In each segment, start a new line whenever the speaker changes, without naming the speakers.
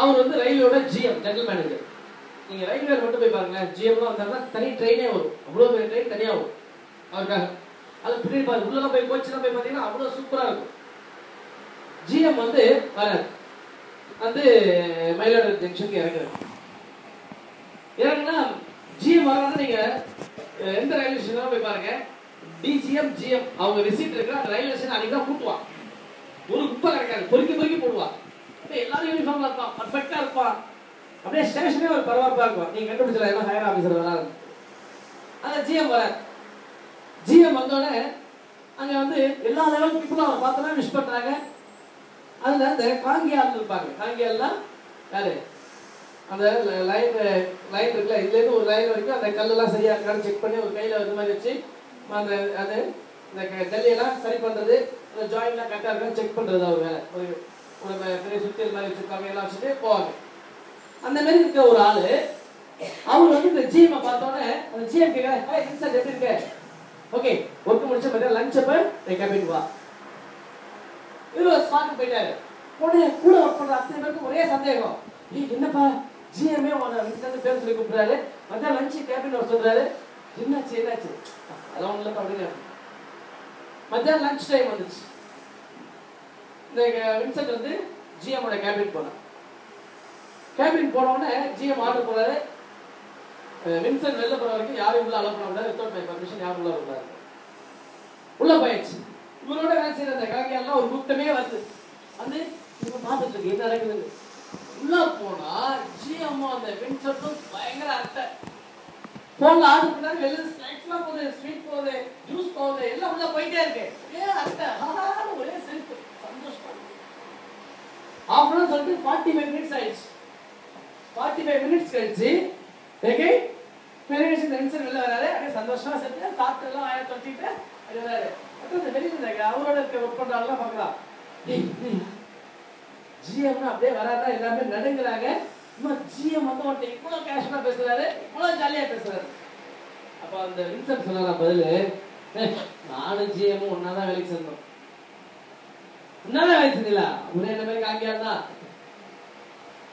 அவர் வந்து ரயிலோட GM, general manager. நீங்க railway மட்டும் போய் பாருங்க, ஜிஎம்லாம் வந்தாருன்னா தனி ட்ரெயினே வரும், அவ்வளோ பெரிய ட்ரெயின் தனியாக வரும் அவருக்காக. அது பின்னாடி பாருங்க, உள்ளலாம் போய் கோச்செல்லாம் போய் பார்த்தீங்கன்னா அவ்வளோ சூப்பராக இருக்கும். ஜிஎம் வந்து வராது, வந்து மயிலாடுதுறை ஜங்ஷனுக்கு இறங்குறாரு. இறங்குனா ஜிஎம் வராங்கன்னா நீங்க எந்த ரயில்வே ஸ்டேஷன் போய் பாருங்க, டிஜிஎம் ஜிஎம் அவங்க விசிட் இருக்கிற அந்த ரயில்வே ஸ்டேஷன் அன்னைக்கு தான் கூட்டுவான். ஒரு குப்பை கிடைக்காது, பொறுக்கி போடுவான். எல்லாரும் யூனிஃபார்ம்ல இருப்பான், பர்ஃபெக்டா இருப்பான். அப்படியே ஸ்டேஷனே ஒரு பரபரப்பா இருக்கும். நீங்க கண்டுபிடிச்சல எல்லாம் ஹையர் ஆபீசர் வராது. அந்த ஜிஎம் வர ஜிஎம் வந்தோடனே அங்க வந்து எல்லா லெவல் பீப்புளும் அவரை பார்த்தோன்னா விஷ் பண்றாங்க. அதுல இந்த காங்கியால் இருப்பாங்க. காங்கியால்லாம் யாரு, அந்த லைன் இருக்குல்ல, இதுல இருந்து ஒரு லைன் வரைக்கும் அந்த கல்லெல்லாம் சரியா இருக்கான்னு செக் பண்ணி ஒரு கையில இது மாதிரி வச்சு அந்த அது இந்த ஜல்லியெல்லாம் சரி பண்றது, அந்த ஜாயின்லாம் கரெக்டா இருக்கான்னு செக் பண்றது அவர் வேலை. ஒரு பெரிய சுத்தியல் மாதிரி வச்சிருக்காங்க, எல்லாம் வச்சுட்டு போவாங்க. அந்த மாதிரி இருக்க ஒரு ஆளு அவர் வந்து இந்த ஜிஎம் பார்த்தோன்னே அந்த ஜிஎம் கேட்கறாரு, இன்சார்ஜ் எப்படி இருக்க? ஓகே, ஒர்க் முடிச்ச மாதிரி லஞ்ச் அப்ப கேபின் வா. இவர் ஸ்பாட் போயிட்டாரு. உடனே கூட ஒர்க் பண்ற அத்தனை பேருக்கு ஒரே சந்தேகம், என்னப்பா ஜிஎம்ஏ இன்சார்ஜ் பேர் சொல்லி கூப்பிடுறாரு, மத்தியா லஞ்ச் கேபின் வர சொல்றாரு, என்னாச்சு? அதெல்லாம் ஒண்ணு இல்லை அப்படின்னு. மத்தியானம் லஞ்ச் டைம் வந்துச்சு. இந்த வின்சென்ட் வந்து ஜிஎம்மோட கேபின் போனான். கேபின் போன உடனே ஜிஎம் ஆர்டர் போறாரு, வின்சென்ட் வெளில போற வரைக்கும் யாரும் உள்ள அலோ பண்ண கூடாது, வித்தவுட் மை பர்மிஷன் யாரும் உள்ள வரக்கூடாது. உள்ள போயிடுச்சு. இவரோட வேலை செய்யற அந்த காங்கியெல்லாம் ஒரு கூட்டமே வருது. வந்து இவங்க பார்த்துட்டு இருக்கு என்ன நடக்குது. உள்ள போனா ஜிஎம் அந்த வின்சென்ட்டும் பயங்கர அட்டை. போன்ல ஆர்டர் பண்ணாரு, வெளில ஸ்நாக்ஸ்லாம் போகுது, ஸ்வீட் போகுது, ஜூஸ் போகுது, எல்லாம் உள்ள போயிட்டே இருக்கு. அட்டை ஒரே செல்ஃப் சந்தோஷமா. ஆஃப்டர் சொல்லிட்டு 45 மினிட்ஸ் ஆயிடுச்சு. 45 மினிட்ஸ் கழிச்சு ஓகே மேனேஜர் டென்ஷன் வெளில வராரு. அப்படியே சந்தோஷமா செத்து சாப்பிட்டு எல்லாம் ஆய தொட்டிட்டு அப்படி வராரு. அப்புறம் வெளியில அவரோட இருக்க ஒர்க் பண்றாங்கலாம் பார்க்கலாம். ஜிஎம் அப்படியே வராதா எல்லாமே நடுங்குறாங்க. ஜிஎம் வந்து அவன்கிட்ட இவ்வளவு கேஷுவலா பேசுறாரு, இவ்வளவு ஜாலியா பேசுறாரு. அப்ப அந்த வின்சென்ட் சொன்னாரா பதிலு, நானும் ஜிஎம் ஒன்னாதான் வேலைக்கு சேர்ந்தோம். ஒன்னாதான் வேலை செஞ்சீங்களா? ஒரே என்ன மாதிரி காங்கியா தான்.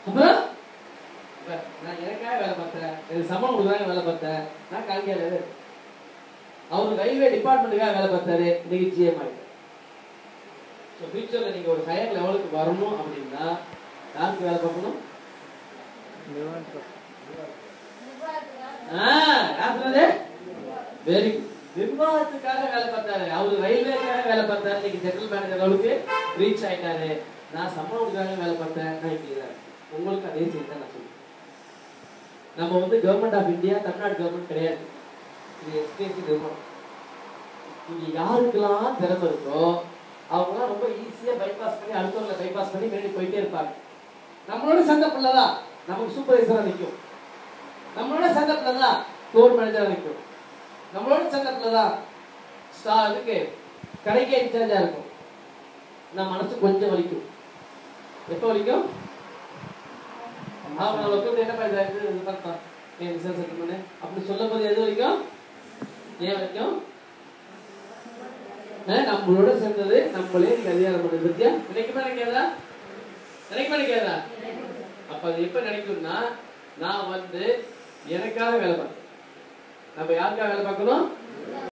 அப்புறம் நான் எனக்காக வேலை பார்த்தேன், எனக்கு சம்பளம் கொடுக்குறாங்க வேலை பார்த்தேன், நான் காங்கியாரு. அவரு ரயில்வே டிபார்ட்மெண்ட்டுக்காக வேலை பார்த்தாரு, இன்னைக்கு ஜிஎம் ஆயிட்டாரு. ஃபியூச்சர்ல நீங்க ஒரு ஹையர் லெவலுக்கு வரணும் அப்படின்னா யாருக்கு வேலை பார்க்கணும்? Very good. நிர்வாகத்துக்காக வேலை பார்த்தாரு, அவரு ரயில்வேக்காக வேலை பார்த்தாரு, இன்னைக்கு ஜெனரல் மேனேஜர் அளவுக்கு ரீச் ஆயிட்டாரு. நான் சம்பளத்துக்காக வேலை பார்த்தேன், நான் இப்படி இல்லை. உங்களுக்கு அதே செய்தி தான் நான் சொல்லுவேன். நம்ம வந்து government of India, Tamil Nadu government கிடையாது, இது எஸ்பிஎஸ்சி கவர்மெண்ட். இங்க யாருக்கெல்லாம் திறமை இருக்கோ அவங்களாம் ரொம்ப ஈஸியா பைபாஸ் பண்ணி அடுத்தவங்களை பைபாஸ் பண்ணி மேலே போயிட்டே இருப்பாங்க. நம்மளோட சண்டை பிள்ளைதான் நமக்கு சூப்பர்வைசரா நிற்கும், நம்மளோட சண்டை பிள்ளைதான் ஃப்ளோர் மேனேஜரா நிற்கும், நம்மளோட சண்டை பிள்ளைதான் இதுக்கு கடைக்கே இன்சார்ஜா இருக்கும். நம்ம மனசு கொஞ்சம் வலிக்கும். எப்போ வலிக்கும்? அவங்க என்ன பார்த்தா அப்படி சொல்லும் போது எது வரைக்கும்? ஏன் வரைக்கும்? நம்மளோட சேர்ந்தது நம்மளே நீங்க அதிகாரம் பண்ணுறது பத்தியா நினைக்குமா? நினைக்காதா? அப்ப அது எப்ப நினைக்கும்னா, நான் வந்து எனக்காக வேலை பார்க்கணும். நம்ம யாருக்காக வேலை பார்க்கணும்?